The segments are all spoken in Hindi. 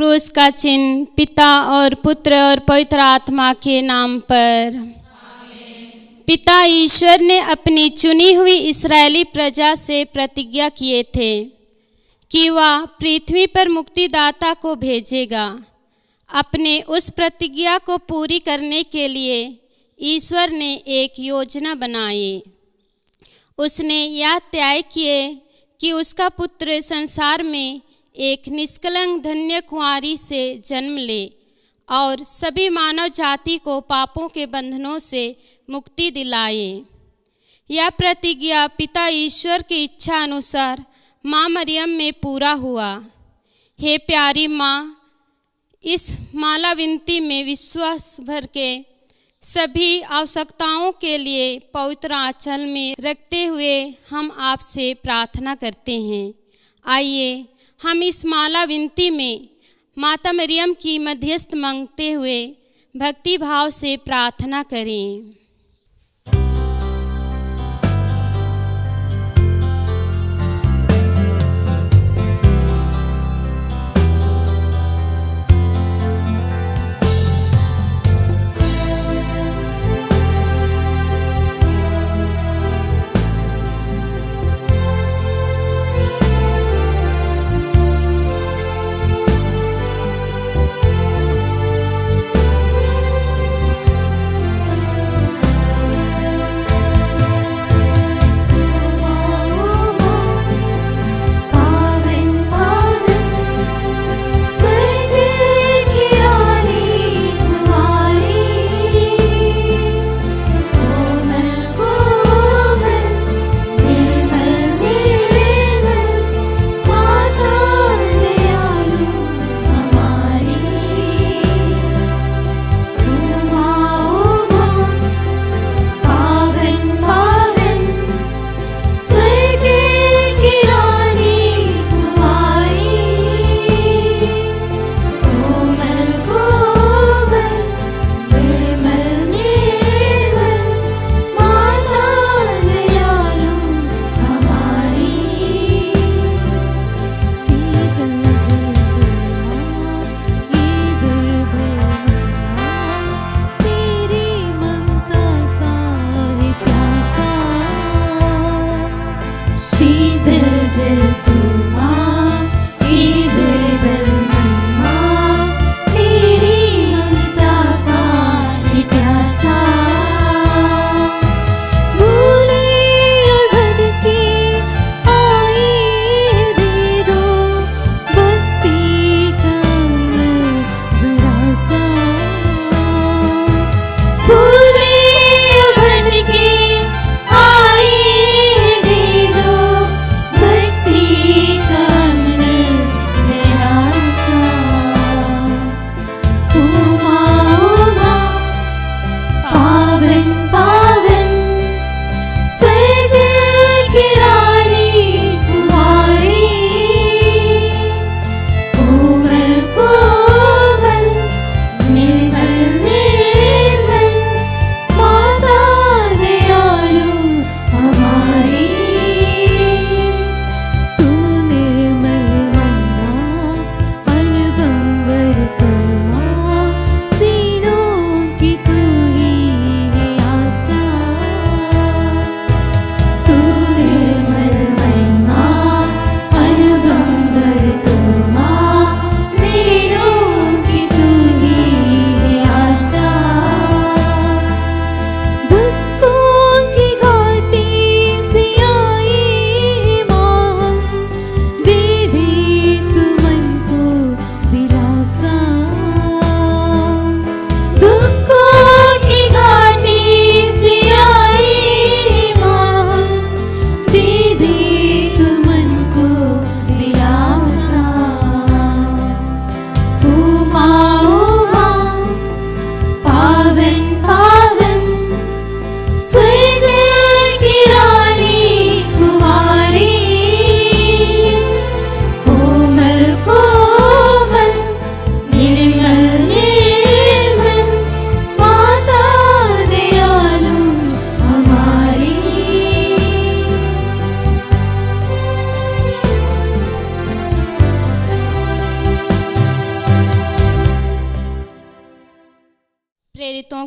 क्रूस का चिन्ह पिता और पुत्र और पवित्र आत्मा के नाम पर। पिता ईश्वर ने अपनी चुनी हुई इस्राएली प्रजा से प्रतिज्ञा किए थे कि वह पृथ्वी पर मुक्तिदाता को भेजेगा। अपने उस प्रतिज्ञा को पूरी करने के लिए ईश्वर ने एक योजना बनाई। उसने यह तय किए कि उसका पुत्र संसार में एक निष्कलंक धन्य कुंवारी से जन्म ले और सभी मानव जाति को पापों के बंधनों से मुक्ति दिलाए। यह प्रतिज्ञा पिता ईश्वर की इच्छा अनुसार माँ मरियम में पूरा हुआ। हे प्यारी माँ, इस माला विनती में विश्वास भर के सभी आवश्यकताओं के लिए पवित्र आंचल में रखते हुए हम आपसे प्रार्थना करते हैं। आइए हम इस माला विनती में माता मरियम की मध्यस्थ मांगते हुए भक्ति भाव से प्रार्थना करें।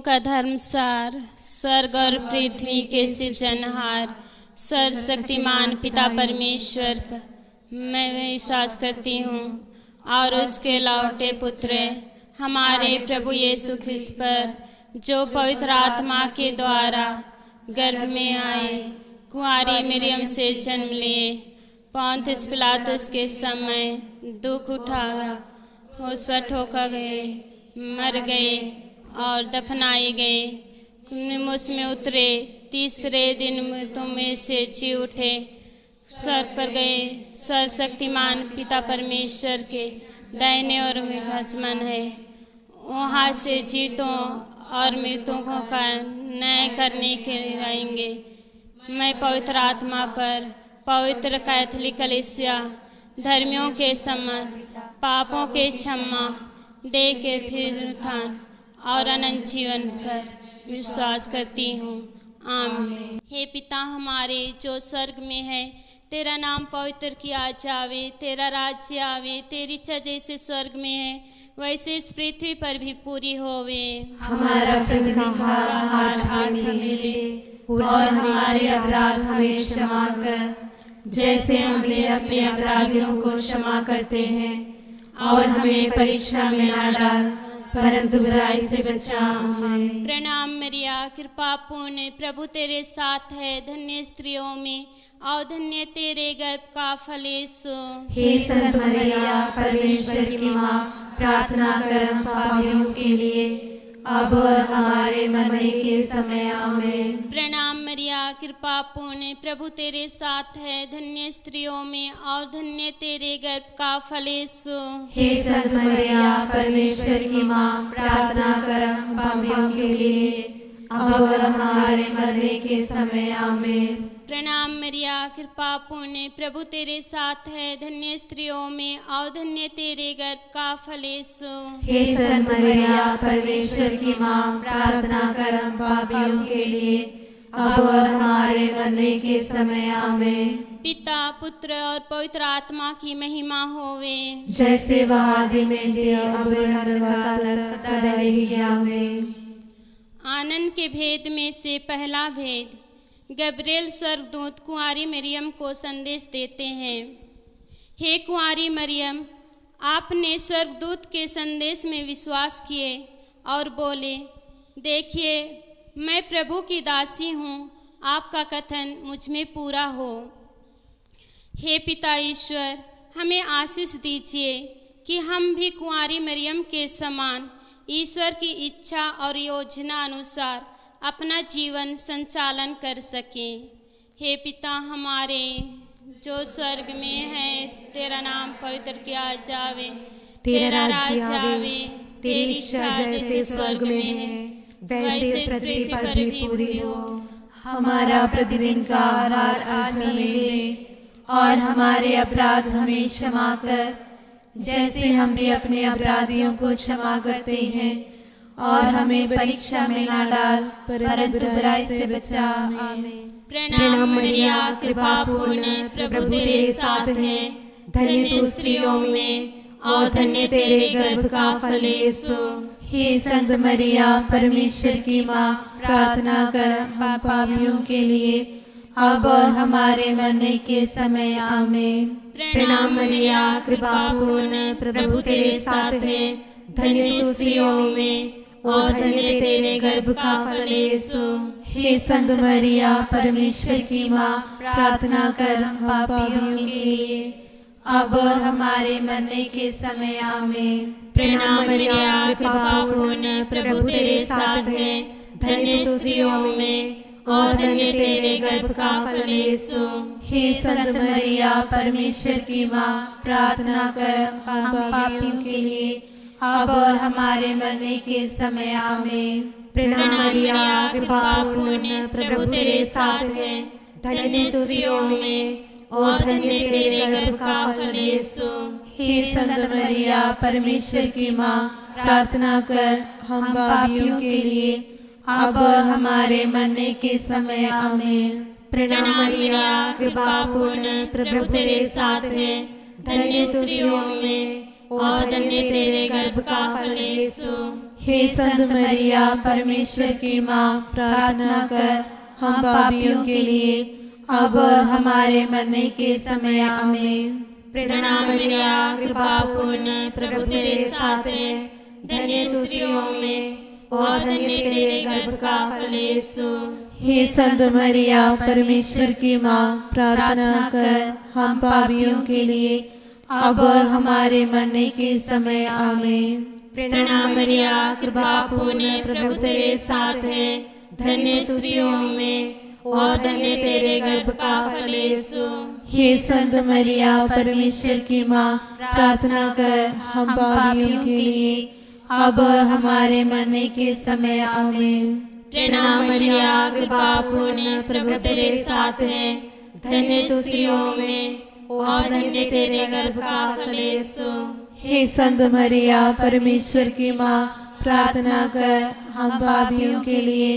का धर्मसार, स्वर्ग और पृथ्वी के सृजनहार, सर्वशक्तिमान पिता परमेश्वर पर मैं विश्वास करती हूँ और उसके लौटे पुत्र हमारे प्रभु यीशु ख्रिस्त पर, जो पवित्र आत्मा के द्वारा गर्भ में आए, कुंवारी मरियम से जन्म लिए, पोंतियुस पिलातुस के समय दुख उठाया, उस पर ठोका गए, मर गए और दफनाए गए, क्रूस में उतरे, तीसरे दिन मृतों में से जी उठे, स्वर्ग पर गए, सर्वशक्तिमान पिता परमेश्वर के दाहिने और विराजमान है, वहाँ से जीतों और मृतकों का न्याय करने के लिए आएंगे। मैं पवित्र आत्मा पर, पवित्र कैथोलिक कलीसिया, धर्मियों के सम्मान, पापों के क्षमा दे के फिर उत्थान और अनंत जीवन पर विश्वास करती हूँ। आमीन। हे पिता हमारे जो स्वर्ग में है, तेरा नाम पवित्र किया जावे, तेरा राज्य आवे, तेरी इच्छा जैसे स्वर्ग में है वैसे इस पृथ्वी पर भी पूरी होवे। हमारा प्रतिदिन का आहार आज हमें दे और हमारे अपराध हमें क्षमा कर, जैसे हम भी अपने अपराधियों को क्षमा करते हैं, और हमें परीक्षा में न डाल परंतु बुराई से बचा। आमीन। प्रणाम मरिया, कृपा पूर्ण, प्रभु तेरे साथ है, धन्य स्त्रियों में और धन्य तेरे गर्भ का फल यीशु। हे संत मरिया, परमेश्वर की माँ, प्रार्थना कर हम पापियों के लिए अब और हमारे मरने के समय। आमीन। प्रणाम मरिया, कृपा पूर्ण, प्रभु तेरे साथ है, धन्य स्त्रियों में और धन्य तेरे गर्भ का फल यीशु। हे संत मरिया, परमेश्वर की माँ, प्रार्थना कर हम पापियों के लिए अब और हमारे मरने के समय। आमीन। प्रणाम मरिया, कृपा पूर्ण, प्रभु तेरे साथ है, धन्य स्त्रियों में और धन्य तेरे गर्भ का फल यीशु। हे संत मरिया, परमेश्वर की माँ, प्रार्थना कर हम पापियों के लिए अब और हमारे मरने के समय। आमीन। पिता, पुत्र और पवित्र आत्मा की महिमा होवे, जैसे वह आदि में थे अब तक सदा ही। आमीन। आनंद के भेद में से पहला भेद, गब्रिएल स्वर्गदूत कुंवारी मरियम को संदेश देते हैं। हे कुंवारी मरियम, आपने स्वर्गदूत के संदेश में विश्वास किए और बोले, देखिए मैं प्रभु की दासी हूँ, आपका कथन मुझ में पूरा हो। हे पिता ईश्वर, हमें आशीष दीजिए कि हम भी कुंवारी मरियम के समान ईश्वर की इच्छा और योजना अनुसार अपना जीवन संचालन कर सकें। हे पिता हमारे जो स्वर्ग में है, तेरा नाम पवित्र किया जावे, तेरा राज्य आवे, तेरी इच्छा जैसे स्वर्ग में है वैसे इस पृथ्वी पर भी पूरी हो। हमारा प्रतिदिन का आहार आज हमें दे और हमारे अपराध हमें क्षमा कर, जैसे हम भी अपने अपराधियों को क्षमा करते हैं, और हमें परीक्षा में न डाल परंतु बुराई से बचा। आमीन। प्रणाम मरिया, कृपा पूर्ण, प्रभु तेरे साथ है, धन्य स्त्रियों में और धन्य तेरे गर्भ का फल यीशु। हे संत मरिया, परमेश्वर की माँ, प्रार्थना कर हम पापियों के लिए अब और हमारे मरने के समय। आमीन। प्रणाम मरिया, कृपा पूर्ण, प्रभु तेरे साथ है, धन्य स्त्रियों में और धन्य तेरे गर्भ का फल यीशु। हे संत मरिया, परमेश्वर की माँ, प्रार्थना कर हम पापियों के लिए अब और हमारे मरने के समय। आमीन। प्रणाम मरिया, कृपा पूर्ण, प्रभु तेरे साथ है, धन्य स्त्रियों में और धन्य तेरे गर्भ का फल यीशु। हे संत मरिया, परमेश्वर की माँ, प्रार्थना कर हम पापियों के लिए अब और हमारे मरने के समय। आमीन। प्रणाम मरिया, कृपा पूर्ण, प्रभु तेरे साथ है, धन्य स्त्रियों में और धन्य तेरे गर्भ का फल यीशु। हे संत मरिया, परमेश्वर की माँ, प्रार्थना कर हम पापियों के लिए अब और हमारे मरने के समय। आमीन। प्रणाम मरिया, कृपा पूर्ण, प्रभु तेरे साथ है, धन्य स्त्रियों में और धन्य तेरे गर्भ का फल यीशु। हे संत मरिया, परमेश्वर की माँ, प्रार्थना कर हम पापियों के लिए अब और हमारे मरने के समय आमीन। प्रणाम मरिया, कृपा पूर्ण, प्रभु तेरे साथ है, धन्य स्त्रियों में और धन्य तेरे गर्भ का फल यीशु। हे संत मरिया, परमेश्वर की माँ, प्रार्थना कर हम पापियों के लिए अब और हमारे मरने के समय आमीन। प्रणाम मरिया, कृपा पूर्ण, प्रभु तेरे साथ है, धन्य स्त्रियों में और धन्य तेरे गर्भ का फल यीशु। हे संत मरिया, परमेश्वर की माँ, प्रार्थना कर हम पापियों के लिए अब और हमारे मरने के समय आमीन। प्रणाम मरिया, कृपा पूर्ण, प्रभु तेरे साथ है, धन्य स्त्रियों में और धन्य तेरे गर्भ का फल यीशु। हे संत मरिया, परमेश्वर की माँ, प्रार्थना कर हम पापियों के लिए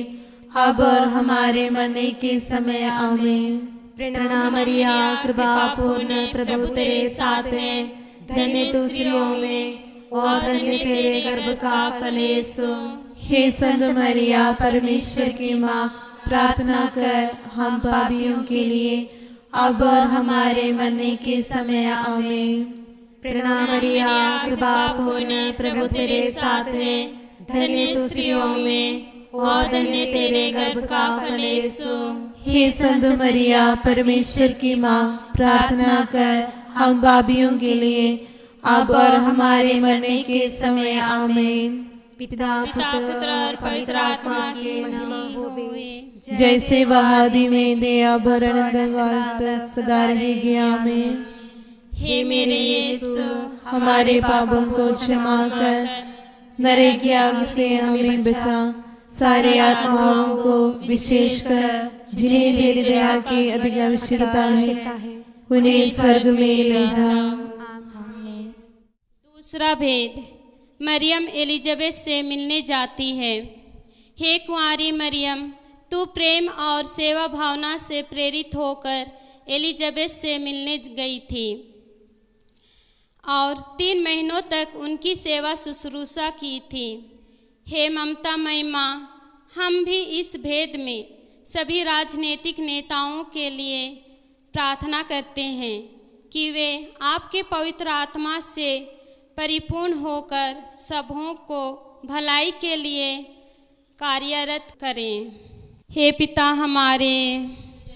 अब और हमारे मरने के समय आमीन। प्रणाम मरिया, कृपा पूर्ण, प्रभु तेरे साथ है, धन्य स्त्रियों में और धन्य तेरे गर्भ का फल यीशु। हे संत मरिया, परमेश्वर की माँ, प्रार्थना कर हम पापियों के लिए अब और हमारे मरने के समय आमीन। प्रणाम मरिया, कृपा पूर्ण, प्रभु तेरे साथ है, धन्य स्त्रियों में और धन्य तेरे गर्भ का फल यीशु। हे संत मरिया, परमेश्वर की माँ, प्रार्थना कर हम पापियों के लिए अब और हमारे मरने के समय आमीन। पिता पुत्र और पवित्र आत्मा की महिमा होवे, जैसे वह आदि में दया भरण काल तक सदा रहेगी आमीन। हे मेरे यीशु, हमारे पापों को क्षमा कर, नरक की आग से हमें बचा, सारे आत्माओं को विशेषकर जिन्हें तेरी दया की अधिक आवश्यकता है उन्हें स्वर्ग में ले जा। दूसरा भेद, मरियम एलिजबेथ से मिलने जाती है। हे कुंवारी मरियम, तू प्रेम और सेवा भावना से प्रेरित होकर एलिजबेथ से मिलने गई थी और 3 महीनों तक उनकी सेवा शुश्रूषा की थी। हे ममतामयी माँ, हम भी इस भेद में सभी राजनीतिक नेताओं के लिए प्रार्थना करते हैं कि वे आपके पवित्र आत्मा से परिपूर्ण होकर सबों को भलाई के लिए कार्यरत करें। हे पिता हमारे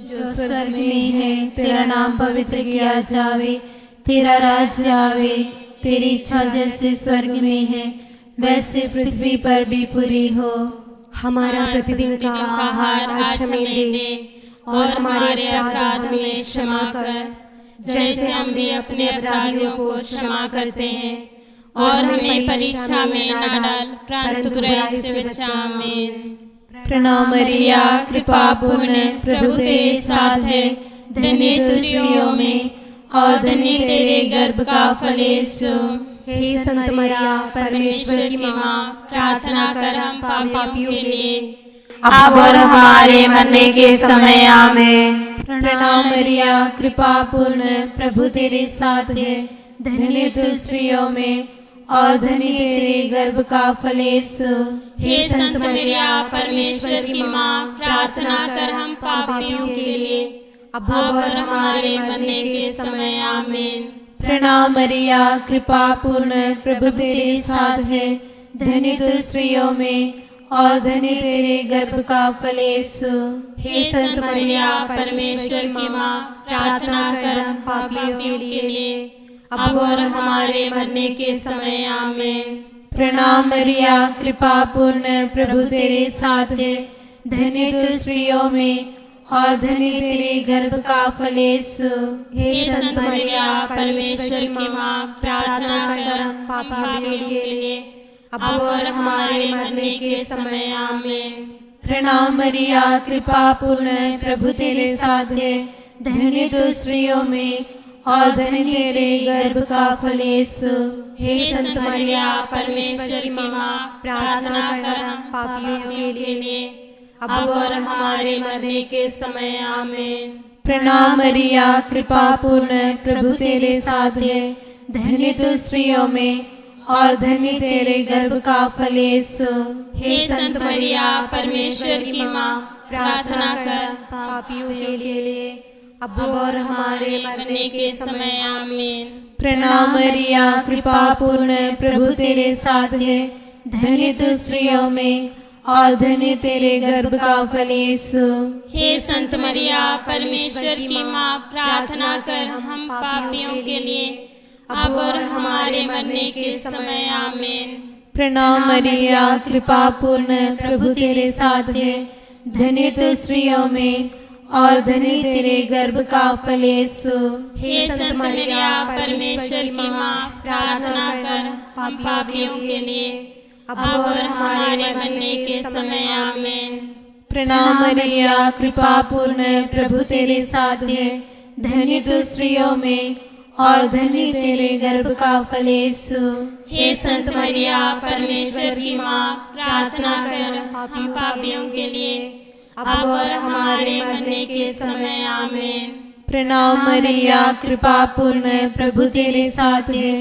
जो स्वर्ग में है, तेरा नाम पवित्र किया जावे, तेरा राज्य आवे, तेरी इच्छा जैसे स्वर्ग में है वैसे पृथ्वी पर भी पूरी हो। हमारा प्रतिदिन का आहार आज हमें दे और हमारे अपराध हमें क्षमा कर, जैसे हम भी अपने अपराधियों को क्षमा करते हैं, और हमें परीक्षा में न डाल, परंतु बुराई से बचा। आमीन। प्रणाम मरिया, कृपा पूर्ण, प्रभु तेरे साथ है, धन्य स्त्रियों में और धन्य तेरे गर्भ का फल यीशु। हे संत मरिया, परमेश्वर की माँ, प्रार्थना कर हम पापियों के लिए अब और हमारे मरने के समय आमीन। प्रणाम मरिया, कृपा पूर्ण, प्रभु तेरे साथ है, धन्य तू स्त्रियों में और धन्य तेरे गर्भ का फल यीशु। हे संत मरिया, परमेश्वर की माँ, प्रार्थना कर हम पापियों के लिए अब और हमारे मरने के समय। आमीन। प्रणाम मरिया, कृपा पूर्ण, प्रभु तेरे साथ है, धन्य तू स्त्रियों में और धन्य तेरे गर्भ का फल यीशु। हे संत मरिया, परमेश्वर की माँ, प्रार्थना कर हम पापियों के लिए अब और हमारे मरने के समय। आमीन। प्रणाम मरिया, कृपा पूर्ण, प्रभु तेरे साथ है, धन्य तू स्त्रियों में और धन्य तेरे गर्भ का फल यीशु। हे संत मरिया, परमेश्वर की माँ, प्रार्थना कर हम पापियों के लिए अब और हमारे मरने के समय। आमीन। प्रणाम मरिया, कृपा पूर्ण, प्रभु तेरे साथ है, धन्य तू स्त्रियों में और धन्य तेरे गर्भ का फल यीशु। हे संत मरिया, परमेश्वर की माँ, प्रार्थना कर हम पापियों के लिए अब और हमारे मरने के समय। आमीन। प्रणाम मरिया, कृपा पूर्ण, प्रभु तेरे साथ है, धन्य तू स्त्रियों में और धन्य तेरे गर्भ का फल यीशु। हे संत मरिया परमेश्वर की माँ, प्रार्थना कर पापियों के लिए अब और हमारे मरने के समय आमीन। प्रणाम मरिया, कृपा पूर्ण, प्रभु तेरे साथ है। धन्य तू स्त्रियों में और धन्य तेरे गर्भ का फल यीशु। हे संत मरिया परमेश्वर की माँ, प्रार्थना कर हम पापियों के लिए अब और हमारे मरने के समय आमीन। प्रणाम मरिया, कृपा पूर्ण, प्रभु तेरे साथ है। धन्य तू स्त्रियों में और धन्य तेरे गर्भ का फल यीशु। हे संत मरिया परमेश्वर की माँ, प्रार्थना कर हम पापियों के लिए अब और हमारे मरने के समय आमीन। प्रणाम मरिया, कृपा पूर्ण, प्रभु तेरे साथ है। धन्य तू स्त्रियों में और धन्य तेरे गर्भ का फल यीशु। हे संत मरिया परमेश्वर की माँ, प्रार्थना कर हम पापियों के लिए अब और हमारे मरने के समय आमीन। प्रणाम मरिया, कृपा पूर्ण, प्रभु तेरे साथ है।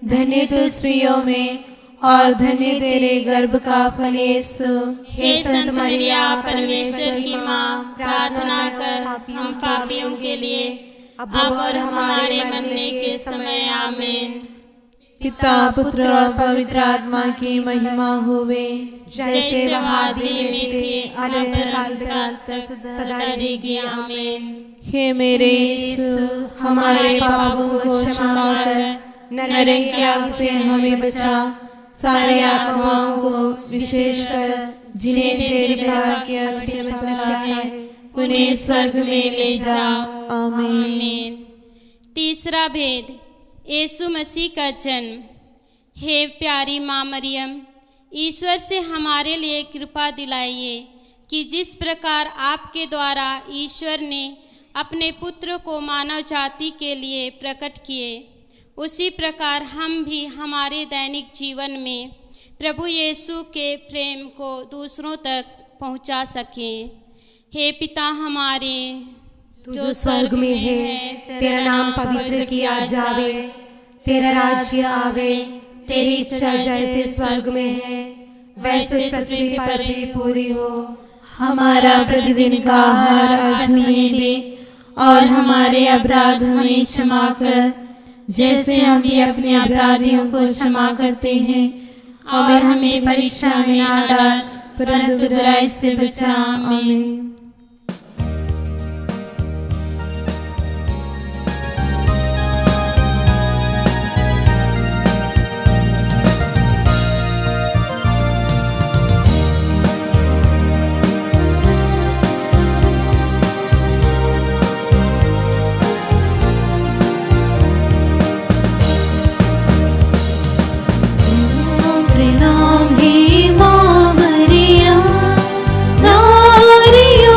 धन्य तू स्त्रियों में और धन्य तेरे गर्भ का फल यीशु। हे संत मरिया परमेश्वर की माँ, प्रार्थना कर हम पापियों के लिए अब और हमारे मरने के समय आमीन। पिता पुत्र और पवित्र आत्मा की महिमा होवे, जैसे आदि में थे अब काल तक सदा रहेगी आमीन। हे मेरे यीशु, हमारे पापों को क्षमा कर, नरक की आग से हमें बचा, सारे आत्माओं को विशेषकर जिन्हें तेरी कृपा की आवश्यकता है उन्हें स्वर्ग में ले जाओ। आमीन। तीसरा भेद, यीशु मसीह का जन्म। हे प्यारी माँ मरियम, ईश्वर से हमारे लिए कृपा दिलाइए कि जिस प्रकार आपके द्वारा ईश्वर ने अपने पुत्र को मानव जाति के लिए प्रकट किए, उसी प्रकार हम भी हमारे दैनिक जीवन में प्रभु यीशु के प्रेम को दूसरों तक पहुंचा सकें। हे पिता हमारे जो स्वर्ग में है, तेरा नाम पवित्र किया जावे, तेरा राज्य आवे, तेरी इच्छा जैसे स्वर्ग में है वैसे पृथ्वी पर भी पूरी हो। हमारा प्रतिदिन का आहार आज हमें दे और हमारे अपराध हमें क्षमा कर, जैसे हम भी अपने अपराधियों को क्षमा करते हैं, और हमें परीक्षा में न डाल परंतु बुराई से बचा। आमीन। प्रणाम हे माँ मरियम, नारियों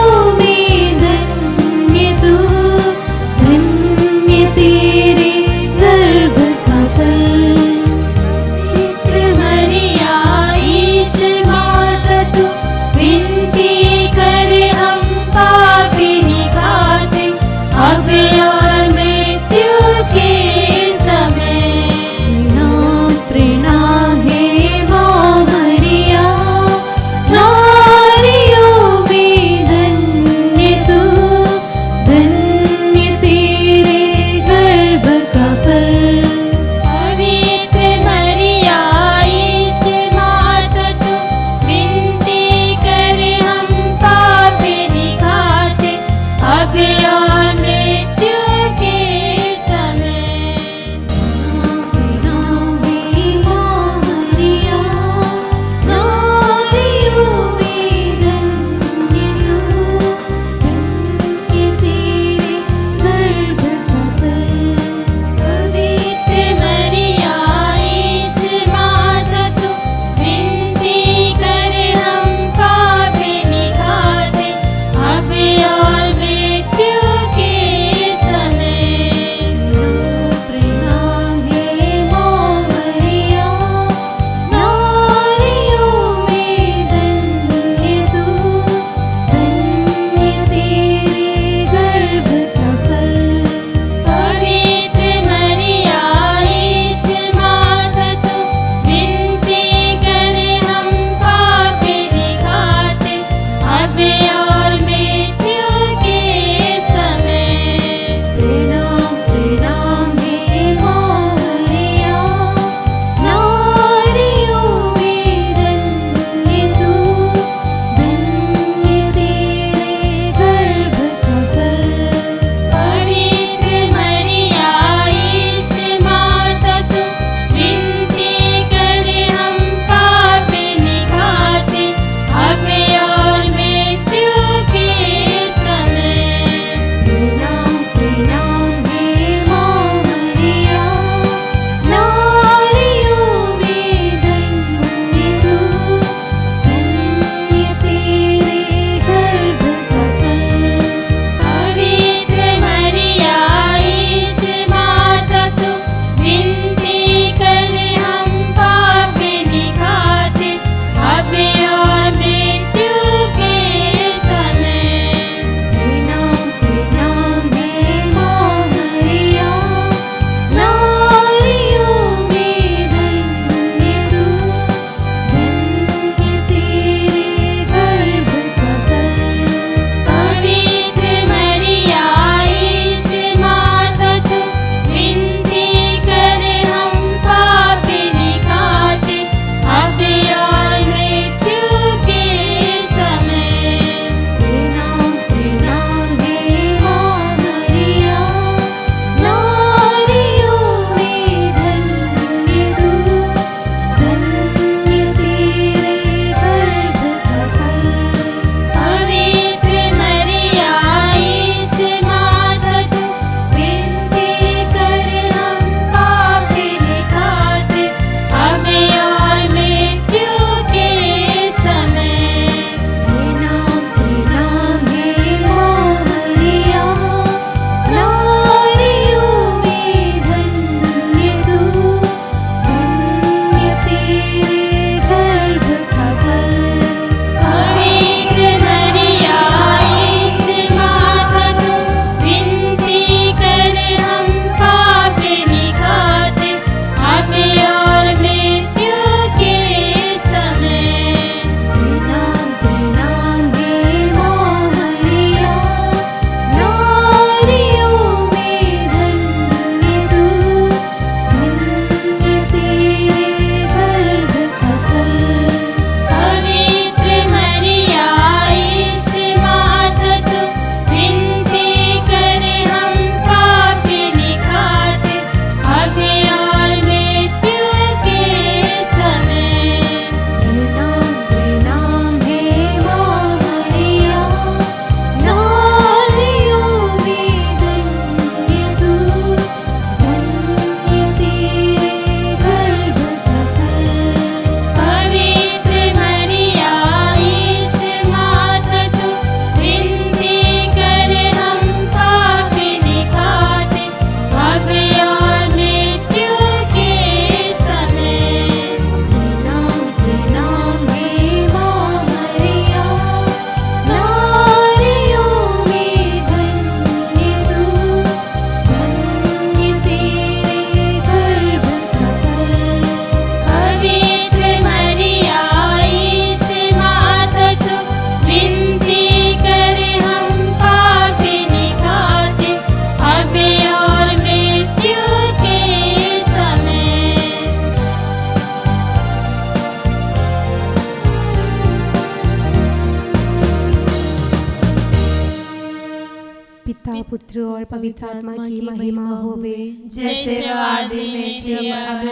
पिता पुत्र और पवित्र आत्मा की महिमा होवे, जैसे आदि में थी अब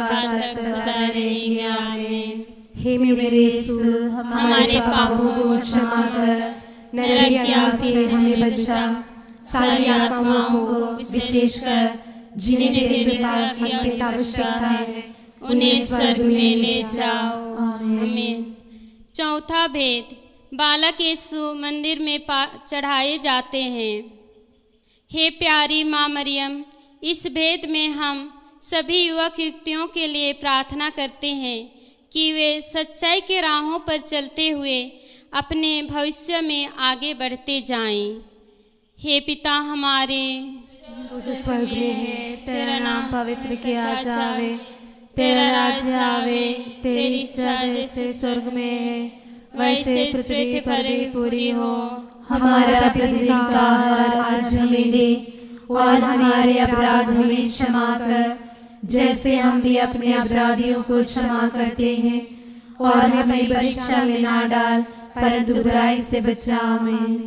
तक सदा रहेगी। आमीन। हे मेरे यीशु, हमारे पापों को क्षमा कर, नरक की आग से हमें बचा, सारी आत्माओं को विशेषकर जिन्हें तेरे कृपा की आवश्यकता है उन्हें स्वर्ग में ले जाओ। आमीन। चौथा भेद, बालक यीशु मंदिर में चढ़ाए जाते हैं। हे प्यारी माँ मरियम, इस भेद में हम सभी युवक युवतियों के लिए प्रार्थना करते हैं कि वे सच्चाई के राहों पर चलते हुए अपने भविष्य में आगे बढ़ते जाएं। हे पिता हमारे जो स्वर्ग में है, तेरा नाम पवित्र किया जावे, तेरा राज्य आवे, तेरी इच्छा जैसे स्वर्ग में है वैसे पृथ्वी पर भी पूरी हो। हमारा प्रतिदिन का आहार आज हमें दे, और हमारे अपराध हमें क्षमा कर, जैसे हम भी अपने अपराधियों को क्षमा करते हैं, और हमें परीक्षा में ना डाल परंतु बुराई से बचा। आमीन।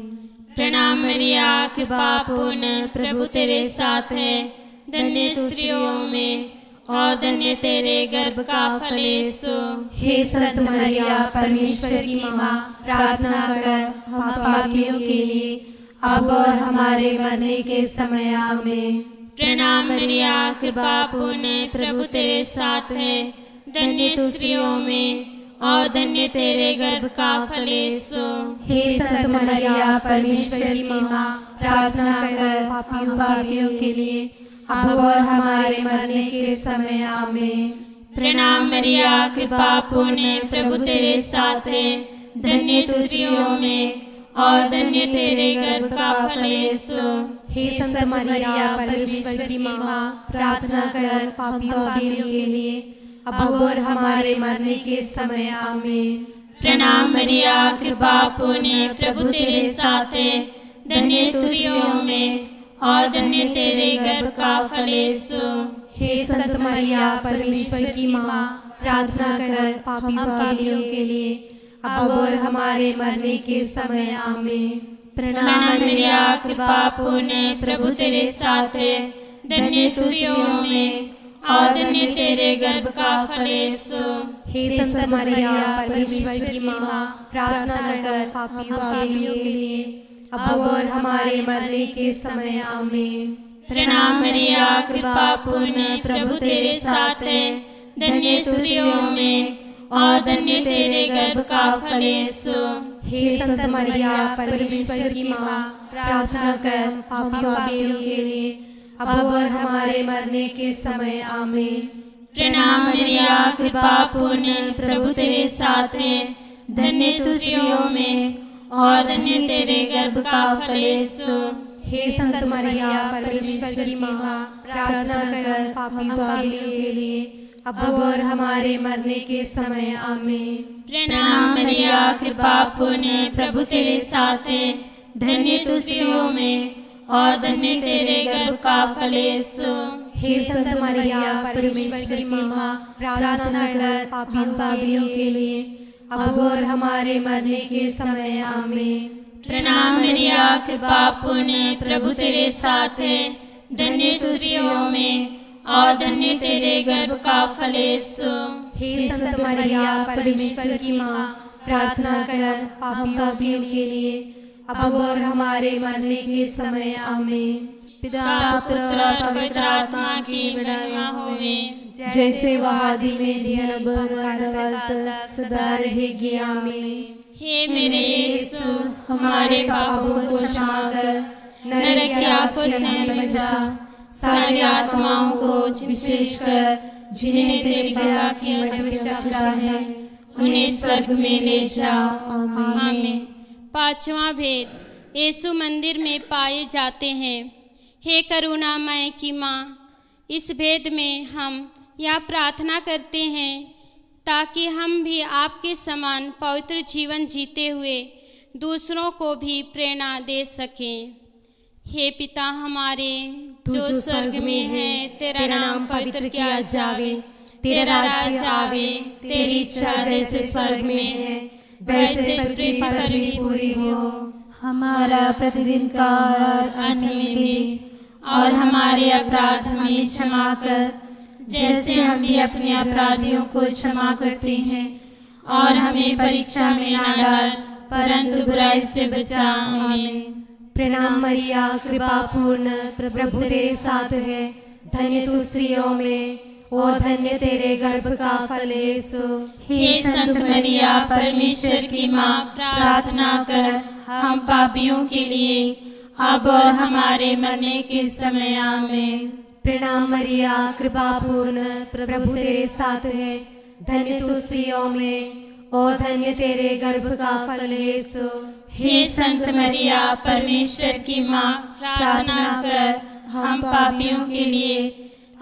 प्रणाम मरिया, कृपा पूर्ण प्रभु तेरे साथ है, धन्य स्त्रियों में और धन्य तेरे गर्भ का फल यीशु। हे संत मरिया, परमेश्वर की माँ, प्रार्थना कर हम पापियों के लिए अब और हमारे मरने के समय। आमीन। प्रणाम मरिया, कृपा पूर्ण प्रभु तेरे साथ है, धन्य स्त्रियों में और धन्य तेरे गर्भ का फल यीशु। हे संत मरिया, परमेश्वर की माँ, प्रार्थना कर हम पापियों के लिए अब और हमारे मरने के समय। आमीन। प्रणाम मरिया, कृपा पूर्ण प्रभु तेरे साथ है, धन्य स्त्रियों में और धन्य तेरे गर्भ का फल यीशु। हे संत मरिया, परमेश्वर की माँ, प्रार्थना कर हम पापियों के लिए अब और हमारे मरने के समय। आमीन। प्रणाम मरिया, कृपा पूर्ण प्रभु तेरे साथ है, धन्य स्त्रियों में और धन्य तेरे गर्भ का फल यीशु। हे संत मरिया, परमेश्वर की माँ, प्रार्थना कर हम पापियों के लिए अब और हमारे मरने के समय। आमीन। प्रणाम मरिया, कृपा पूर्ण प्रभु तेरे साथ है, धन्य स्त्रियों में और धन्य तेरे गर्भ का फल यीशु। हे संत मरिया, परमेश्वर की माँ, प्रार्थना कर हम पापियों के लिए अब और हमारे मरने के समय। आमीन। प्रणाम मरिया, कृपा पूर्ण प्रभु तेरे साथ है, धन्य स्त्रियों में और धन्य तेरे गर्भ का फल यीशु। हे संत मरिया, परमेश्वर की माँ, प्रार्थना कर हम पापियों के लिए अब और हमारे मरने के समय। आमीन। प्रणाम मरिया, कृपा पूर्ण प्रभु तेरे साथ है, धन्य स्त्रियों में और धन्य तेरे गर्भ का फल यीशु। हे संत मरिया, परमेश्वर की माँ, प्रार्थना कर हम पापियों के लिए अब और हमारे मरने के समय। आमीन। प्रणाम मरिया, कृपा पूर्ण प्रभु तेरे साथ है, धन्य स्त्रियों में और धन्य तेरे गर्भ का फल यीशु। हे संत मरिया, परमेश्वर की माँ, प्रार्थना कर हम पापियों के लिए अब और हमारे मरने के समय। आमीन। प्रणाम मरिया, कृपा पूर्ण प्रभु तेरे साथ है, धन्य स्त्रियों में और धन्य तेरे गर्भ का फल यीशु। हे संत मरिया, परमेश्वर की माँ, प्रार्थना कर हम पापियों के लिए अब और हमारे मरने के समय। आमीन। पिता पुत्र और पवित्र आत्मा की महिमा होवे, जैसे वह आदि में थी अब काल तक सदा रहेगी। आमीन। हे मेरे यीशु, हमारे पापों को क्षमा कर, नरक की आगों से हमें बचा, सारी आत्माओं को विशेषकर जिन्हें तेरी कृपा की आवश्यकता है उन्हें स्वर्ग में ले जाओ। आमीन। पांचवा भेद, यीशु मंदिर में पाए जाते हैं। हे करुणामय की माँ, इस भेद में हम यह प्रार्थना करते हैं ताकि हम भी आपके समान पवित्र जीवन जीते हुए दूसरों को भी प्रेरणा दे सकें। हे पिता हमारे जो स्वर्ग में है, तेरा नाम पवित्र किया जावे, तेरा राज्य आवे, तेरी इच्छा जैसे स्वर्ग में है वैसे पृथ्वी पर भी पूरी हो। हमारा प्रतिदिन का आहार आज हमें दे, और हमारे अपराध हमें क्षमा कर, जैसे हम भी अपने अपराधियों को क्षमा करते हैं। और हमें परीक्षा में न डाल, परंतु बुराई से बचा। आमीन। प्रणाम मरिया, कृपा पूर्ण, प्रभु तेरे साथ है। धन्य तू स्त्रियों में, और धन्य तेरे गर्भ का फल यीशु। हे संत मरिया, परमेश्वर की माँ, प्रार्थना कर हम पापियों के लिए, अब और हमारे मरने के समय। आमीन। प्रणाम मरिया, कृपा पूर्ण, प्रभु तेरे साथ है। धन्य तू स्त्रियों में, और धन्य तेरे गर्भ का फल यीशु। हे संत मरिया, परमेश्वर की माँ, प्रार्थना कर हम पापियों के लिए,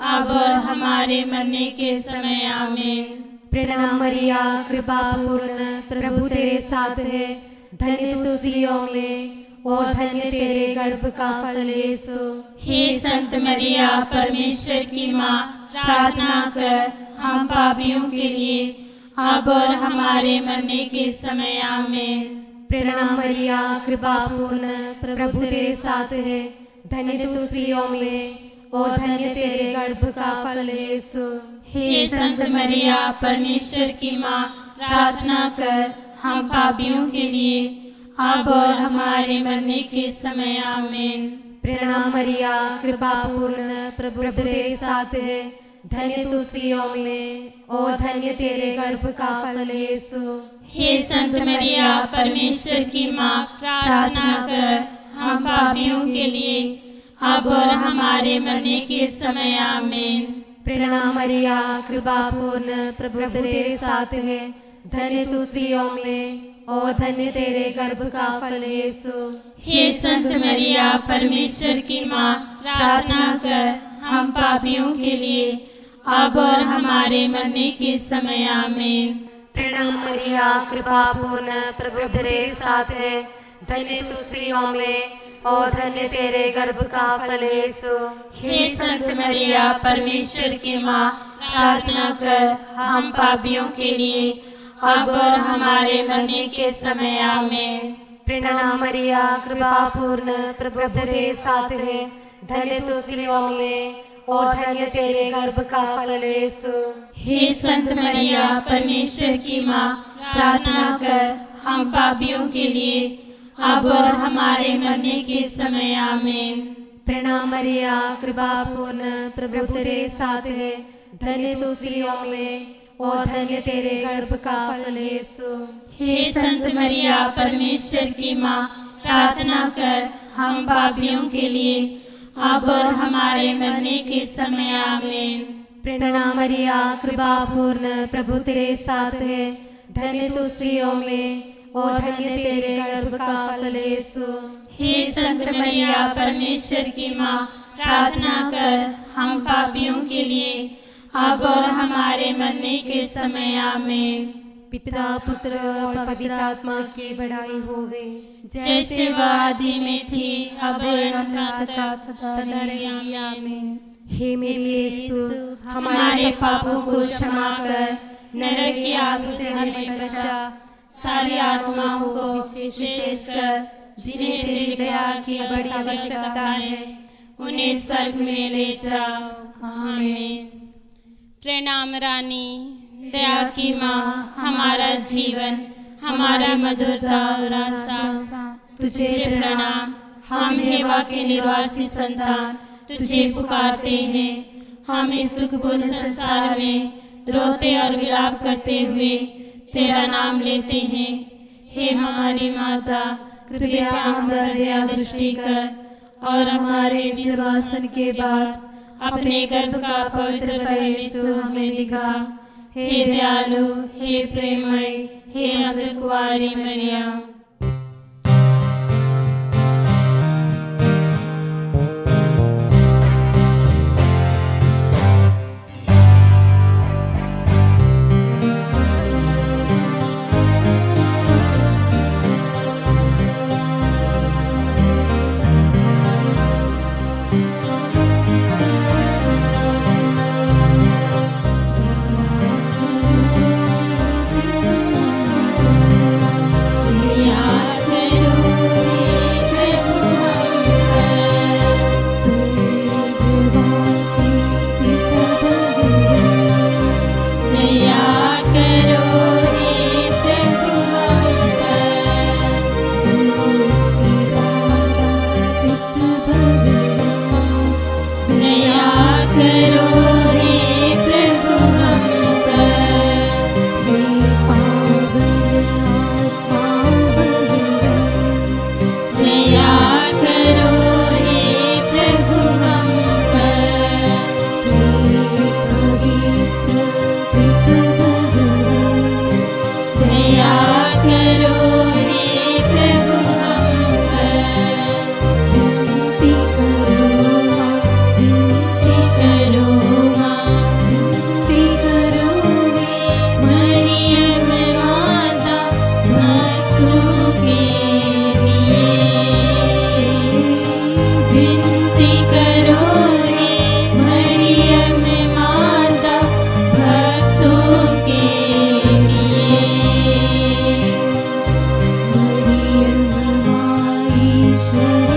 अब और हमारे मरने के समय। आमीन। प्रणाम मरिया, कृपा पूर्ण, प्रभु तेरे साथ है। धन्य तू स्त्रियों में, और धन्य तेरे गर्भ का फल यीशु। हे संत मरिया, परमेश्वर की माँ, प्रार्थना कर हम पापियों के लिए, अब और हमारे मरने के समय। आमीन। प्रणाम मरिया, कृपा पूर्ण, प्रभु तेरे साथ है। धन्य तू स्त्रियों में, और धन्य तेरे गर्भ का फल यीशु। हे संत मरिया, परमेश्वर की माँ, प्रार्थना कर हम पापियों के लिए, अब और हमारे मरने के समय। आमीन। प्रणाम मरिया, कृपा पूर्ण, प्रभु तेरे साथ है। धन्य तू स्त्रियों में, और धन्य तेरे गर्भ का फल यीशु। हे संत मरिया, परमेश्वर की माँ, प्रार्थना कर हम पापियों के लिए, अब और हमारे मरने के समय। आमीन। प्रणाम मरिया, कृपा पूर्ण, प्रभु तेरे साथ है। धन्य तू स्त्रियों में, और धन्य तेरे गर्भ का फल यीशु। हे संत मरिया, परमेश्वर की माँ, प्रार्थना कर हम पापियों के लिए, अब और हमारे मरने के समय। आमीन। प्रणाम मरिया, कृपा पूर्ण, प्रभु तेरे साथ है। धन्य तू स्त्रियों में, और धन्य तेरे गर्भ का फल यीशु। हे संत मरिया, परमेश्वर की माँ, प्रार्थना कर हम पापियों के लिए, अब और हमारे मरने के समय। आमीन। प्रणाम मरिया, कृपा पूर्ण, प्रभु तेरे साथ है। धन्य तू स्त्रियों में, और धन्य तेरे गर्भ का फल यीशु। हे संत मरिया, परमेश्वर की माँ, प्रार्थना कर हम पापियों के लिए, अब और हमारे मरने के समय। आमीन। प्रणाम मरिया, कृपा पूर्ण, प्रभु तेरे साथ है। धन्य तू स्त्रियों में, और धन्य तेरे गर्भ का फल यीशु। हे संत मरिया, परमेश्वर की माँ, प्रार्थना कर हम पापियों के लिए, अब और हमारे मरने के समय। आमीन। प्रणाम मरिया, कृपा पूर्ण, प्रभु तेरे साथ है। धन्य तू स्त्रियों में, और धन्य तेरे गर्भ का फल यीशु। हे संत मरिया, परमेश्वर की माँ, प्रार्थना कर हम पापियों के लिए, अब और हमारे मरने के समय। आमीन। पिता, पुत्र और पवित्र आत्मा की बड़ाई हो गई, जैसे वह आदि में थी, अब और सदा रही। आमीन। हे मेरे यीशु, हमारे पापों को क्षमा कर, नरक की आग से हमें बचा, सारी आत्माओं को विशेषकर जिन्हें तेरी दया की बड़ी आवश्यकता है, उन्हें स्वर्ग में ले जाओ। आमीन। प्रणाम रानी, दया की माँ, हमारा जीवन, हमारा मधुरता और आशा, तुझे प्रणाम। हम हेवा के निर्वासी संतान तुझे पुकारते हैं। हम इस दुखपूर्ण संसार में रोते और विलाप करते हुए तेरा नाम लेते हैं। हे हमारी माता, कृपया हम पर दया दृष्टि कर, और हमारे इस निर्वासन के बाद अपने गर्भ का पवित्र फल यीशु हमें दिखा। हे दयालु, हे प्रेममय, हे अग्र कुंवारी मरियम। भक्तों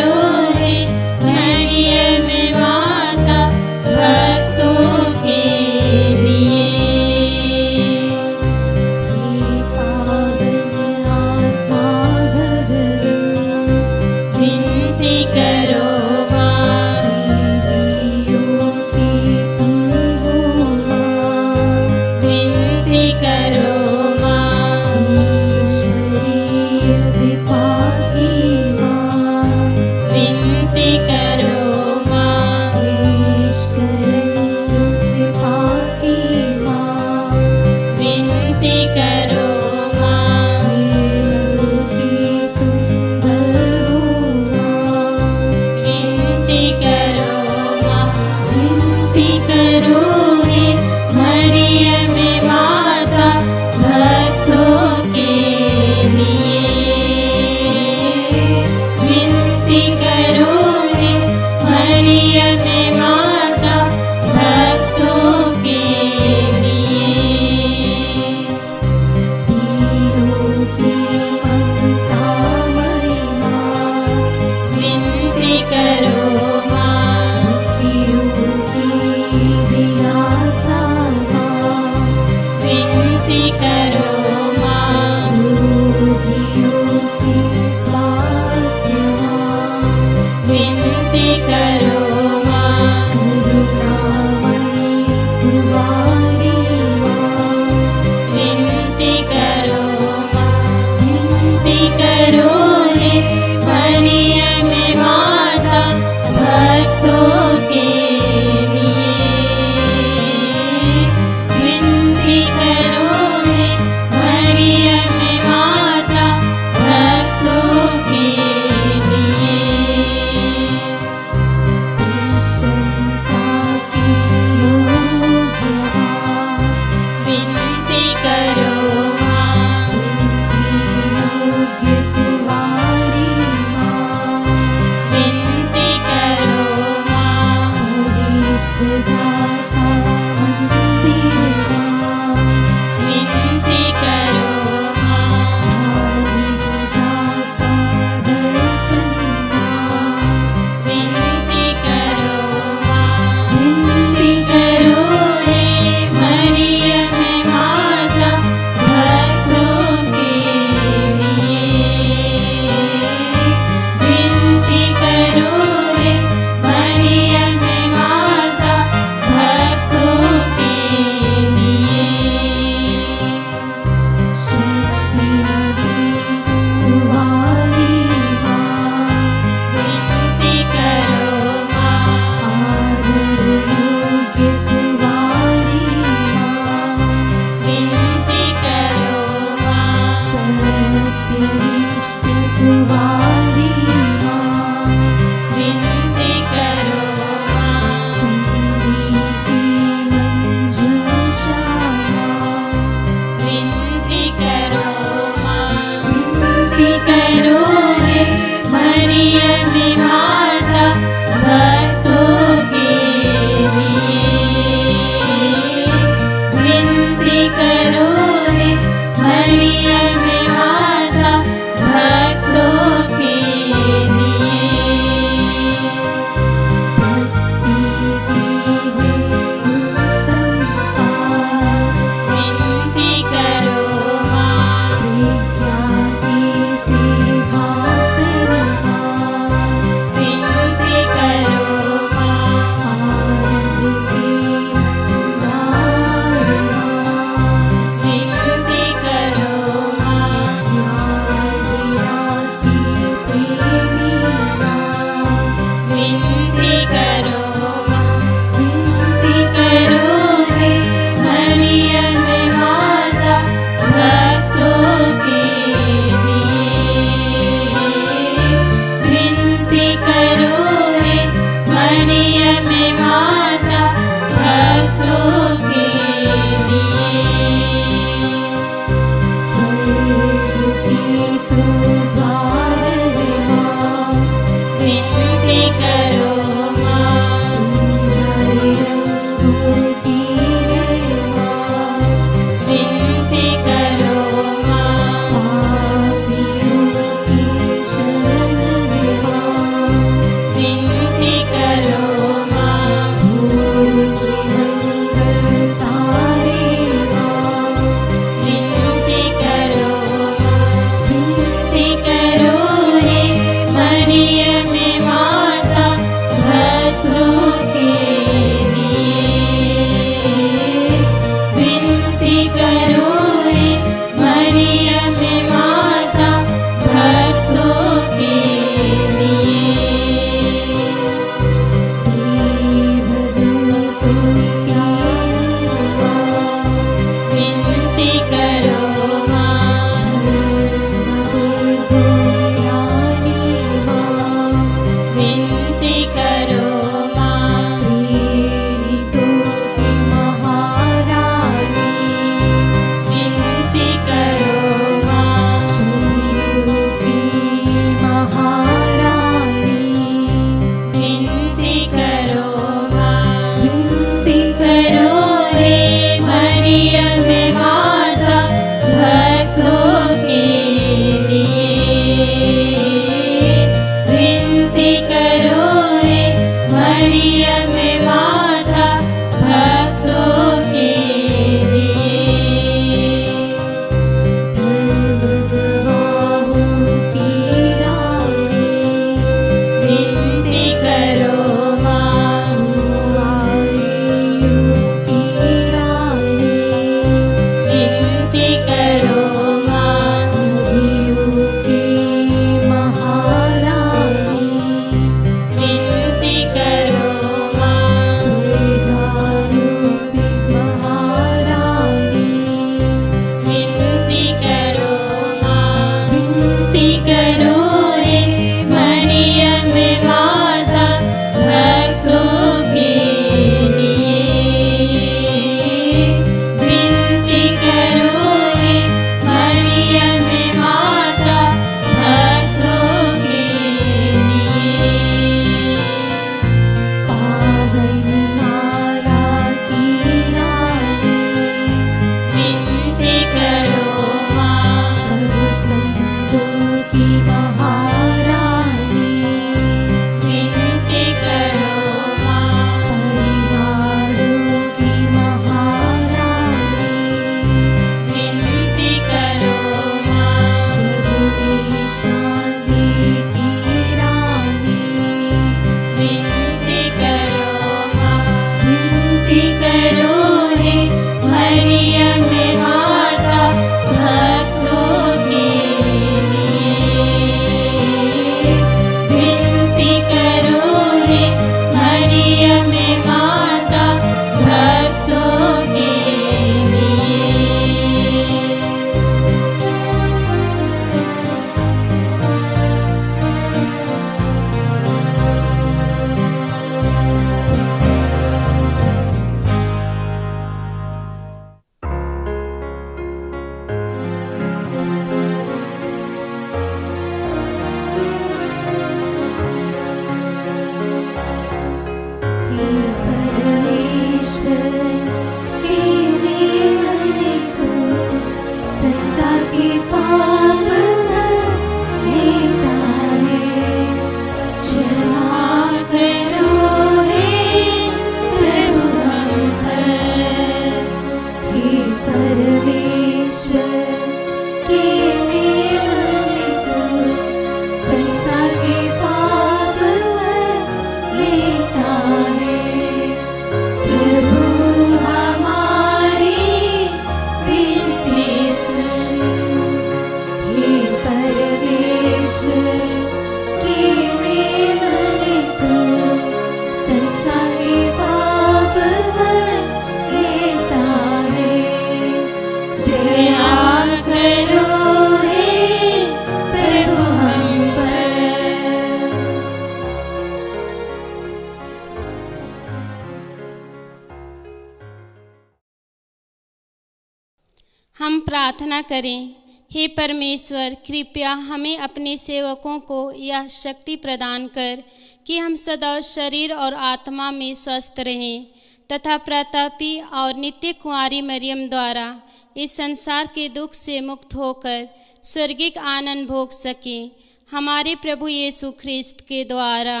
हम प्रार्थना करें। हे परमेश्वर, कृपया हमें अपने सेवकों को यह शक्ति प्रदान कर कि हम सदा शरीर और आत्मा में स्वस्थ रहें तथा प्रतापी और नित्य कुंवारी मरियम द्वारा इस संसार के दुख से मुक्त होकर स्वर्गिक आनंद भोग सकें, हमारे प्रभु यीशु ख्रिस्त के द्वारा।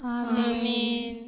आमीन।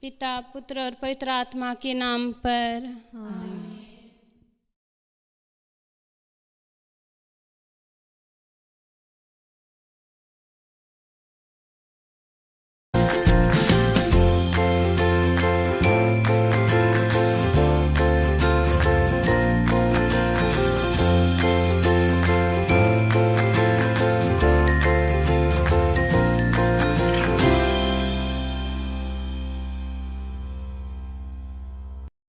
पिता, पुत्र और पवित्र आत्मा के नाम पर। आमीन।